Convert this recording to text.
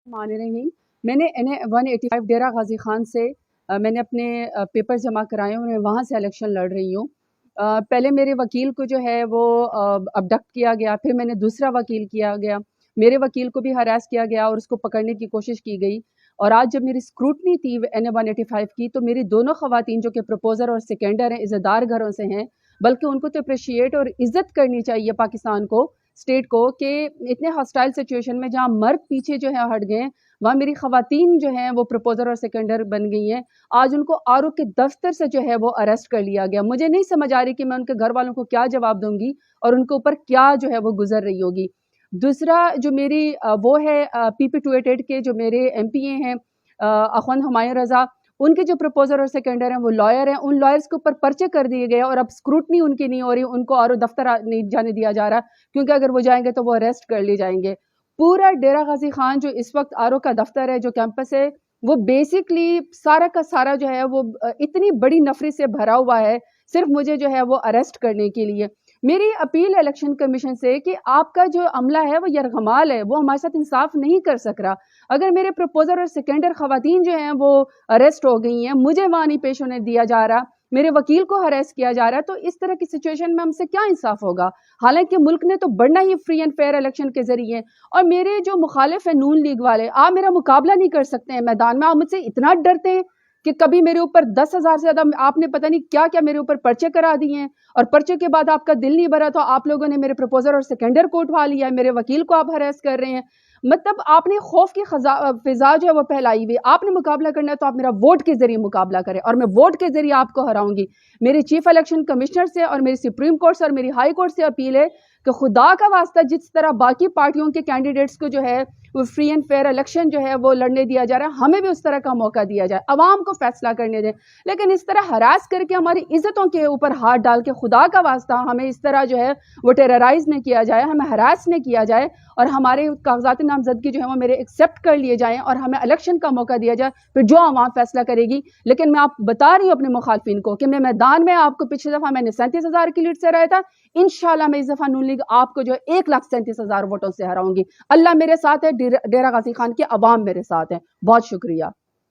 मान रही हैं। मैंने NA 185 डेरा गाजी खान से मैंने अपने पेपर जमा कराए और मैं वहाँ से इलेक्शन लड़ रही हूँ। पहले मेरे वकील को जो है वो अबडक्ट किया गया, फिर मैंने दूसरा वकील किया गया, मेरे वकील को भी हरास किया गया और उसको पकड़ने की कोशिश की गई। और आज जब मेरी स्क्रूटनी थी NA 185 की, तो मेरी दोनों खवातीन जो कि प्रपोजर और सेकेंडर हैं, इज़्ज़तदार घरों से हैं, बल्कि उनको तो अप्रिशिएट और इज़्ज़त करनी चाहिए पाकिस्तान को, स्टेट को, कि इतने हॉस्टाइल सिचुएशन में जहाँ मर्द पीछे जो है हट गए, वहाँ मेरी खवातीन जो हैं वो प्रपोजर और सेकेंडर बन गई हैं। आज उनको आरओ के दफ्तर से जो है वो अरेस्ट कर लिया गया। मुझे नहीं समझ आ रही कि मैं उनके घर वालों को क्या जवाब दूंगी और उनके ऊपर क्या जो है वो गुजर रही होगी। दूसरा जो मेरी वो है PP 288 के जो मेरे MPA हैं अखवंद हुमायूं रज़ा, उनके जो प्रपोजर और सेकेंडर हैं वो लॉयर हैं, उन लॉयर्स के ऊपर पर्चे कर दिए गए और अब स्क्रूटनी उनकी नहीं हो रही, उनको आरओ दफ्तर नहीं जाने दिया जा रहा, क्योंकि अगर वो जाएंगे तो वो अरेस्ट कर लिए जाएंगे। पूरा डेरा गाजी खान जो इस वक्त आरओ का दफ्तर है, जो कैंपस है, वो बेसिकली सारा का सारा जो है वो इतनी बड़ी नफरत से भरा हुआ है, सिर्फ मुझे जो है वो अरेस्ट करने के लिए। मेरी अपील है इलेक्शन कमीशन से कि आपका जो अमला है वो यरगमाल है, वो हमारे साथ इंसाफ नहीं कर सक रहा। अगर मेरे प्रपोजर और सेकेंडर खवातीन जो हैं वो अरेस्ट हो गई हैं, मुझे वहाँ नहीं पेश होने दिया जा रहा, मेरे वकील को हरेस किया जा रहा है, तो इस तरह की सिचुएशन में हमसे क्या इंसाफ होगा। हालांकि मुल्क ने तो बढ़ना ही फ्री एंड फेयर इलेक्शन के जरिए। और मेरे जो मुखालिफ है नून लीग वाले, आप मेरा मुकाबला नहीं कर सकते हैं मैदान में। आप मुझसे इतना डरते हैं कि कभी मेरे ऊपर 10,000 से ज्यादा आपने पता नहीं क्या क्या मेरे ऊपर पर्चे करा दिए हैं, और पर्चे के बाद आपका दिल नहीं भरा तो आप लोगों ने मेरे प्रपोजर और सेकेंडर को उठवा लिया है, मेरे वकील को आप हरेस कर रहे हैं। मतलब आपने खौफ की फिजा जो है वो फैलाई हुई। आपने मुकाबला करना है तो आप मेरा वोट के जरिए मुकाबला करें, और मैं वोट के जरिए आपको हराऊंगी। मेरे चीफ इलेक्शन कमिश्नर से और मेरी सुप्रीम कोर्ट से और मेरी हाई कोर्ट से अपील है कि खुदा का वास्ता जिस तरह बाकी पार्टियों के कैंडिडेट्स को जो है वो फ्री एंड फेयर इलेक्शन जो है वो लड़ने दिया जा रहा है, हमें भी उस तरह का मौका दिया जाए, अवाम को फैसला करने दें। लेकिन इस तरह हरास करके हमारी इज्जतों के ऊपर हाथ डाल के खुदा का वास्ता हमें इस तरह जो है वो टेरराइज न किया जाए, हमें हरास न किया जाए, और हमारे कागजात नामजदगी जो है वो मेरे एक्सेप्ट कर लिए जाएं और हमें इलेक्शन का मौका दिया जाए, फिर जो आवाम फैसला करेगी। लेकिन मैं आप बता रही हूँ अपने मुखालफिन को कि मैं मैदान में, आपको पिछली दफा मैंने 37,000 की लीड से हराया था, इंशाल्लाह मैं इस दफा नून लीग आपको जो है 1,37,000 वोटों से हराऊंगी। अल्लाह मेरे साथ है, डेरा गाजी खान के अवाम मेरे साथ है। बहुत शुक्रिया।